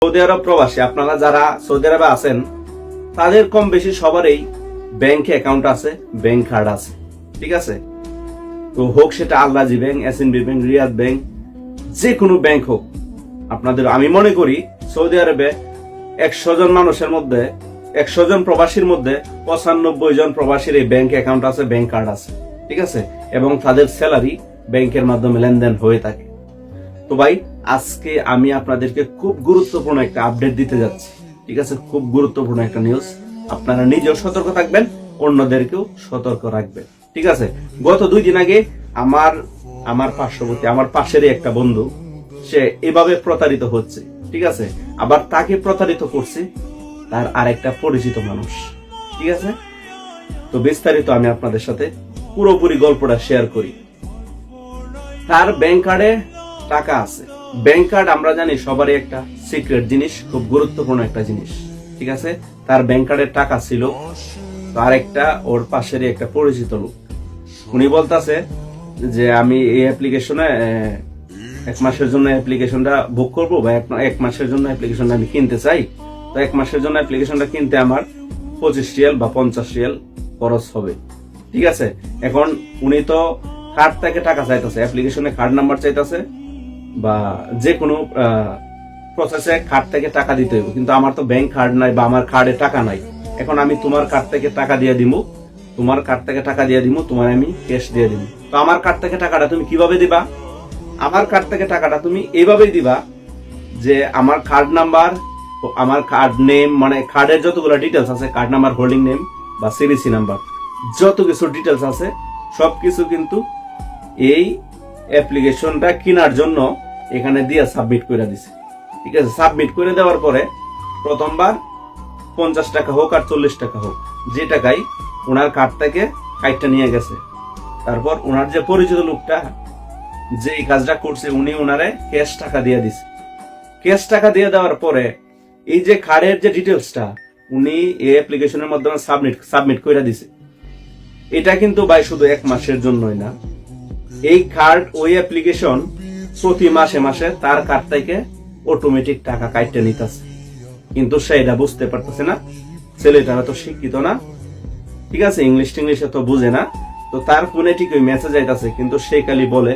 Saudi আরব প্রবাসী আপনারা যারা সৌদি আরবে আছেন তাদের কম বেশি সবারই ব্যাংকে অ্যাকাউন্ট আছে, ব্যাংক কার্ড আছে, ঠিক আছে। তো হোক সেটা আল্লাজি bank, SNB bank, Riyad bank, যে কোনো ব্যাংক হোক, আপনাদের আমি মনে করি সৌদি আরবে 100 জন মানুষের মধ্যে 100 জন প্রবাসীর মধ্যে 95 জন প্রবাসীর এই ব্যাংক অ্যাকাউন্ট আছে, ব্যাংক কার্ড আছে, ঠিক আছে, এবং তাদের স্যালারি ব্যাংকের মাধ্যমে লেনদেন হয়ে থাকে। তো ভাই আজকে আমি আপনাদেরকে খুব গুরুত্বপূর্ণ একটা আপডেট দিতে যাচ্ছি, ঠিক আছে, খুব গুরুত্বপূর্ণ একটা নিউজ। আপনারা নিজেও সতর্ক থাকবেন, অন্যদেরকেও সতর্ক রাখবেন, ঠিক আছে। গত 2 দিন আগে আমার পার্শ্ববর্তী, আমার পাশেরই একটা বন্ধু, সে এভাবে প্রতারিত হচ্ছে, ঠিক আছে। আবার তাকে প্রতারিত করছে তার আরেকটা পরিচিত মানুষ, ঠিক আছে। তো বিস্তারিত আমি আপনাদের সাথে পুরোপুরি গল্পটা শেয়ার করি। তার ব্যাংক কার্ডে টাকা আছে। ব্যাংক কার্ড আমরা জানি সবারই একটা সিক্রেট জিনিস, খুব গুরুত্বপূর্ণ একটা জিনিস, ঠিক আছে। তার ব্যাংক কার্ডের টাকা ছিল, তার একটা ওর পাশেরই একটা পরিচিত লোক, উনি বলতাছে যে আমি এই অ্যাপ্লিকেশনে 1 মাসের জন্য অ্যাপ্লিকেশনটা বুক করবো, বা 1 মাসের জন্য অ্যাপ্লিকেশনটা আমি কিনতে চাই। তো 1 মাসের জন্য অ্যাপ্লিকেশনটা কিনতে আমার 25 রিয়াল বা 50 রিয়াল খরচ হবে, ঠিক আছে। এখন উনি তো কার্ড থেকে টাকা চাইতেছে, অ্যাপ্লিকেশনে কার্ড নাম্বার চাইতেছে, বা যে কোনো প্রসেসে কার্ড থেকে টাকা দিতে হবে, কিন্তু আমার তো ব্যাংক কার্ড নাই বা আমার কার্ডে টাকা নাই। এখন আমি তোমার কার্ড থেকে টাকা দিয়ে দিব, তোমার কার্ড থেকে টাকা দিয়ে দিব, তোমার আমি ক্যাশ দিয়ে দিব। তো আমার কার্ড থেকে টাকাটা তুমি কিভাবে দিবা? আমার কার্ড থেকে টাকাটা তুমি এইভাবেই দিবা যে আমার কার্ড নাম্বার, আমার কার্ড নেম, মানে কার্ডের যতগুলো ডিটেলস আছে, কার্ড নাম্বার, হোল্ডিং নেম বা সিরিসি নাম্বার, যত কিছু ডিটেলস আছে সবকিছু কিন্তু এই অ্যাপ্লিকেশনটা কেনার জন্য এখানে দিয়ে সাবমিট করে দিছে, ঠিক আছে। সাবমিট করে দেওয়ার পরে প্রথমবার 50 টাকা হোক আর 40 টাকা হোক, যে টাকাই ওনার কার্ড থেকে কার্ডটা নিয়ে গেছে, তারপর ওনার যে পরিচিত লোকটা যে এই কাজটা করছে উনি ওনারে ক্যাশ টাকা দিয়ে দিছে। ক্যাশ টাকা দিয়ে দেওয়ার পরে এই যে কার্ডের যে ডিটেলসটা উনি এই অ্যাপ্লিকেশনের মাধ্যমে সাবমিট করে দিছে। এটা কিন্তু ভাই শুধু 1 মাসের জন্যই না, এই কার্ড ওই অ্যাপ্লিকেশন প্রতি মাসে মাসে তার কার্ড থেকে অটোমেটিক টাকা কাটতে নিতেছে, কিন্তু সে এটা বুঝতে পারতেছে না। ছেলেটারা তো শিক্ষিত না, ঠিক আছে, ইংলিশে তো বুঝে না। তো তার ফোনে ঠিক ওই মেসেজ আইতাছে, কিন্তু সে খালি বলে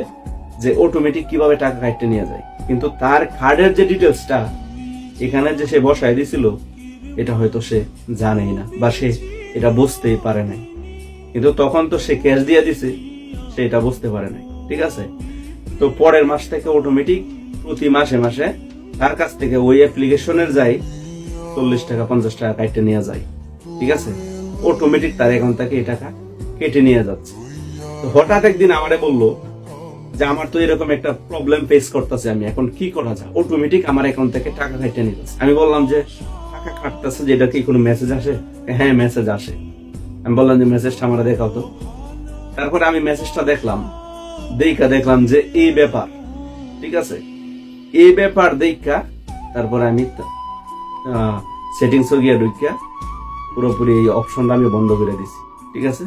যে অটোমেটিক কিভাবে টাকা কাটতে নিয়ে যায়, কিন্তু তার কার্ডের যে ডিটেলসটা এখানে যে সে বসায় দিছিল এটা হয়তো সে জানেই না, বা সে এটা বুঝতেই পারে নাই। কিন্তু তখন তো সে ক্যাশ দিয়ে দিছে, সে এটা বুঝতে পারে নাই, ঠিক আছে। তো পরের মাস থেকে অটোমেটিক প্রতি মাসে মাসে তার কাছ থেকে ওই অ্যাপ্লিকেশনের যাই 40 টাকা 50 টাকা কাটতে নিয়ে যায়, ঠিক আছে। অটোমেটিক তার অ্যাকাউন্ট থেকে এই টাকা কেটে নিয়ে যাচ্ছে। তো হঠাৎ একদিন আমারে বললো যে আমার তো এরকম একটা প্রবলেম ফেস করতেছে, আমি এখন কি করা যায়, অটোমেটিক আমার অ্যাকাউন্ট থেকে টাকা কেটে নিতেছে। আমি বললাম যে টাকা কাটতেছে, যেটা কি কোনো মেসেজ আসে? হ্যাঁ মেসেজ আসে। আমি বললাম যে মেসেজটা আমরা দেখাও তো। তারপরে আমি মেসেজটা দেখলাম যে এই ব্যাপার, ঠিক আছে, এই ব্যাপার দেখা তারপরে আমি সেটিংসে গিয়ে ঢুকিয়া পুরোপুরি এই অপশনটা আমি বন্ধ করে দিছি, ঠিক আছে,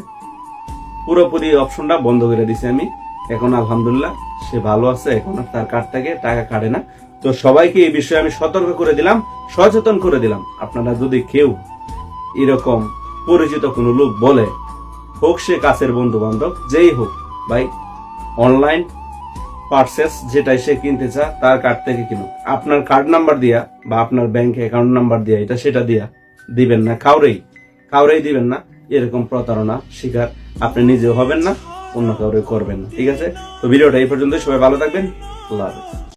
পুরোপুরি অপশনটা বন্ধ করে দিছি আমি। এখন আলহামদুলিল্লাহ সে ভালো আছে, এখন তার কার্ড থেকে টাকা কাটে না। তো সবাইকে এই বিষয়ে আমি সতর্ক করে দিলাম, সচেতন করে দিলাম। আপনারা যদি কেউ এরকম পরিচিত কোনো লোক বলে, হোক সে কাছের বন্ধু বান্ধব যেই হোক, ভাই অনলাইন পারচেস যেটাই সে কিনতে চায় তার কার্ড থেকে কিনুক, আপনার কার্ড নাম্বার দিয়া বা আপনার ব্যাংক অ্যাকাউন্ট নাম্বার দিয়া এটা সেটা দিয়া দিবেন না, কাউরেই দিবেন না। এরকম প্রতারণা শিকার আপনি নিজেও হবেন না, অন্য কাউরে করবেন না, ঠিক আছে। তো ভিডিওটা এই পর্যন্ত, সবাই ভালো থাকবেন, আল্লাহ হাফেজ।